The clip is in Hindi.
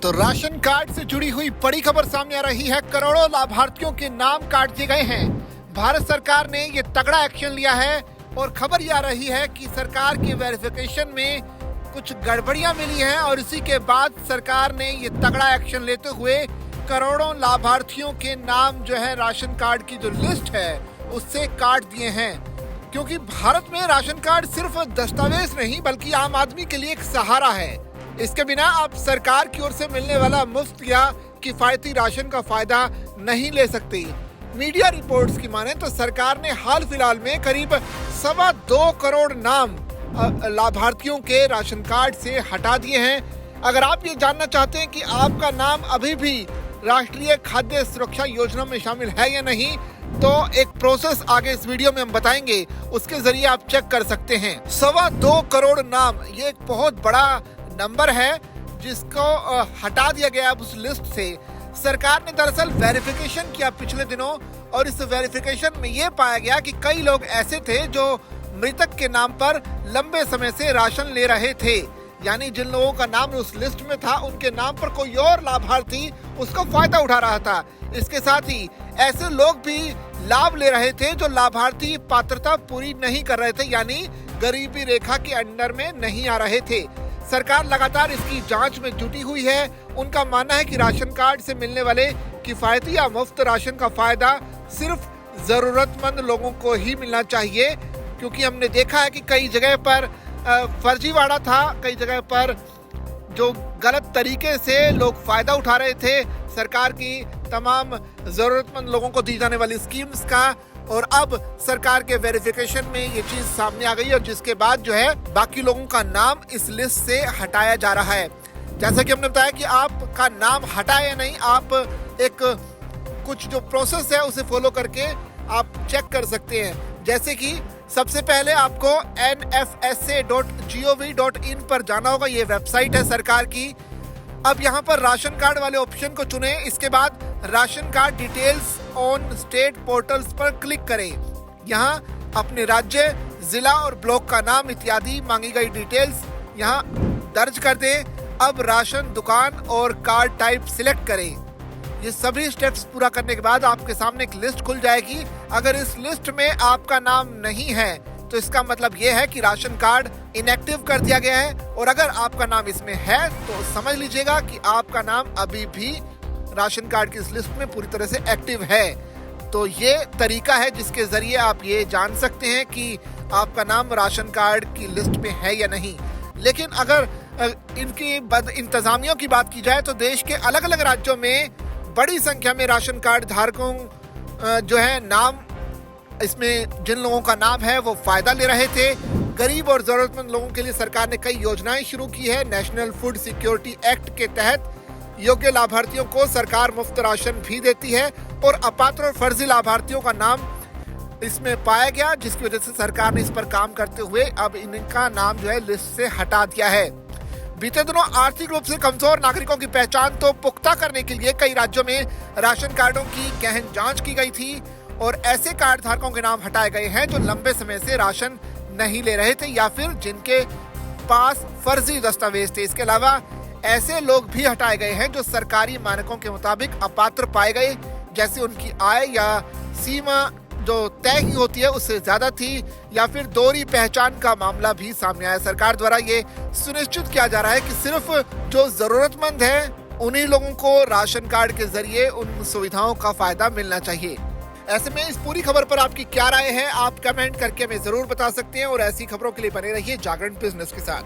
तो राशन कार्ड से जुड़ी हुई बड़ी खबर सामने आ रही है। करोड़ों लाभार्थियों के नाम काट दिए गए हैं। भारत सरकार ने ये तगड़ा एक्शन लिया है और खबर ये आ रही है कि सरकार के वेरिफिकेशन में कुछ गड़बड़ियां मिली हैं और इसी के बाद सरकार ने ये तगड़ा एक्शन लेते हुए करोड़ों लाभार्थियों के नाम जो है राशन कार्ड की जो लिस्ट है उससे काट दिए हैं। क्योंकि भारत में राशन कार्ड सिर्फ दस्तावेज नहीं बल्कि आम आदमी के लिए एक सहारा है। इसके बिना आप सरकार की ओर से मिलने वाला मुफ्त या किफायती राशन का फायदा नहीं ले सकते। मीडिया रिपोर्ट्स की माने तो सरकार ने हाल फिलहाल में करीब 2.25 करोड़ नाम लाभार्थियों के राशन कार्ड से हटा दिए हैं। अगर आप ये जानना चाहते हैं कि आपका नाम अभी भी राष्ट्रीय खाद्य सुरक्षा योजना में शामिल है या नहीं, तो एक प्रोसेस आगे इस वीडियो में हम बताएंगे, उसके जरिए आप चेक कर सकते हैं। 2.25 करोड़ नाम, ये एक बहुत बड़ा नंबर है जिसको हटा दिया गया उस लिस्ट से। सरकार ने दरअसल वेरिफिकेशन किया पिछले दिनों और इस वेरिफिकेशन में ये पाया गया कि कई लोग ऐसे थे जो मृतक के नाम पर लंबे समय से राशन ले रहे थे। यानी जिन लोगों का नाम उस लिस्ट में था उनके नाम पर कोई और लाभार्थी उसका फायदा उठा रहा था। इसके साथ ही ऐसे लोग भी लाभ ले रहे थे जो लाभार्थी पात्रता पूरी नहीं कर रहे थे, यानी गरीबी रेखा के अंडर में नहीं आ रहे थे। सरकार लगातार इसकी जांच में जुटी हुई है। उनका मानना है कि राशन कार्ड से मिलने वाले किफायती या मुफ्त राशन का फायदा सिर्फ जरूरतमंद लोगों को ही मिलना चाहिए, क्योंकि हमने देखा है कि कई जगह पर फर्जीवाड़ा था, कई जगह पर जो गलत तरीके से लोग फायदा उठा रहे थे सरकार की तमाम जरूरतमंद लोगों को दी जाने वाली स्कीम्स का। और अब सरकार के वेरिफिकेशन में ये चीज सामने आ गई और जिसके बाद जो है बाकी लोगों का नाम इस लिस्ट से हटाया जा रहा है। जैसा कि हमने बताया कि आपका नाम हटा या नहीं, आप एक कुछ जो प्रोसेस है उसे फॉलो करके आप चेक कर सकते हैं। जैसे कि सबसे पहले आपको nfsa.gov.in पर जाना होगा। ये वेबसाइट है सरकार की। अब यहाँ पर राशन कार्ड वाले ऑप्शन को चुने। इसके बाद ration card details on state portals पर क्लिक करें। यहाँ अपने राज्य, जिला और ब्लॉक का नाम इत्यादि मांगी गई डिटेल्स यहाँ दर्ज कर दें। अब राशन दुकान और कार्ड टाइप सिलेक्ट करें। ये सभी स्टेप्स पूरा करने के बाद आपके सामने एक लिस्ट खुल जाएगी। अगर इस लिस्ट में आपका नाम नहीं है तो इसका मतलब ये है कि राशन कार्ड इनएक्टिव कर दिया गया है, और अगर आपका नाम इसमें है तो समझ लीजिएगा कि आपका नाम अभी भी राशन कार्ड की इस लिस्ट में पूरी तरह से एक्टिव है। तो ये तरीका है जिसके जरिए आप ये जान सकते हैं कि आपका नाम राशन कार्ड की लिस्ट में है या नहीं। लेकिन अगर इनकी इंतजामियों की बात की जाए तो देश के अलग अलग राज्यों में बड़ी संख्या में राशन कार्ड धारकों जो है नाम, इसमें जिन लोगों का नाम है वो फायदा ले रहे थे। गरीब और जरूरतमंद लोगों के लिए सरकार ने कई योजनाएं शुरू की है। नेशनल फूड सिक्योरिटी एक्ट के तहत योग्य लाभार्थियों को सरकार मुफ्त राशन भी देती है, और अपात्र और फर्जी लाभार्थियों का नाम इसमें पाया गया, जिसकी वजह से सरकार ने इस पर काम करते हुए अब इनका नाम जो है लिस्ट से हटा दिया है। बीते दिनों आर्थिक रूप से कमजोर नागरिकों की पहचान तो पुख्ता करने के लिए कई राज्यों में राशन कार्डों की गहन जांच की गई थी और ऐसे कार्ड धारकों के नाम हटाए गए हैं जो लंबे समय से राशन नहीं ले रहे थे या फिर जिनके पास फर्जी दस्तावेज थे। इसके अलावा ऐसे लोग भी हटाए गए हैं जो सरकारी मानकों के मुताबिक अपात्र पाए गए, जैसे उनकी आय या सीमा जो तय की होती है उससे ज्यादा थी, या फिर दोहरी पहचान का मामला भी सामने आया। सरकार द्वारा ये सुनिश्चित किया जा रहा है कि सिर्फ जो जरूरतमंद है उन्हीं लोगों को राशन कार्ड के जरिए उन सुविधाओं का फायदा मिलना चाहिए। ऐसे में इस पूरी खबर पर आपकी क्या राय है, आप कमेंट करके हमें जरूर बता सकते हैं, और ऐसी खबरों के लिए बने रहिए जागरण बिजनेस के साथ।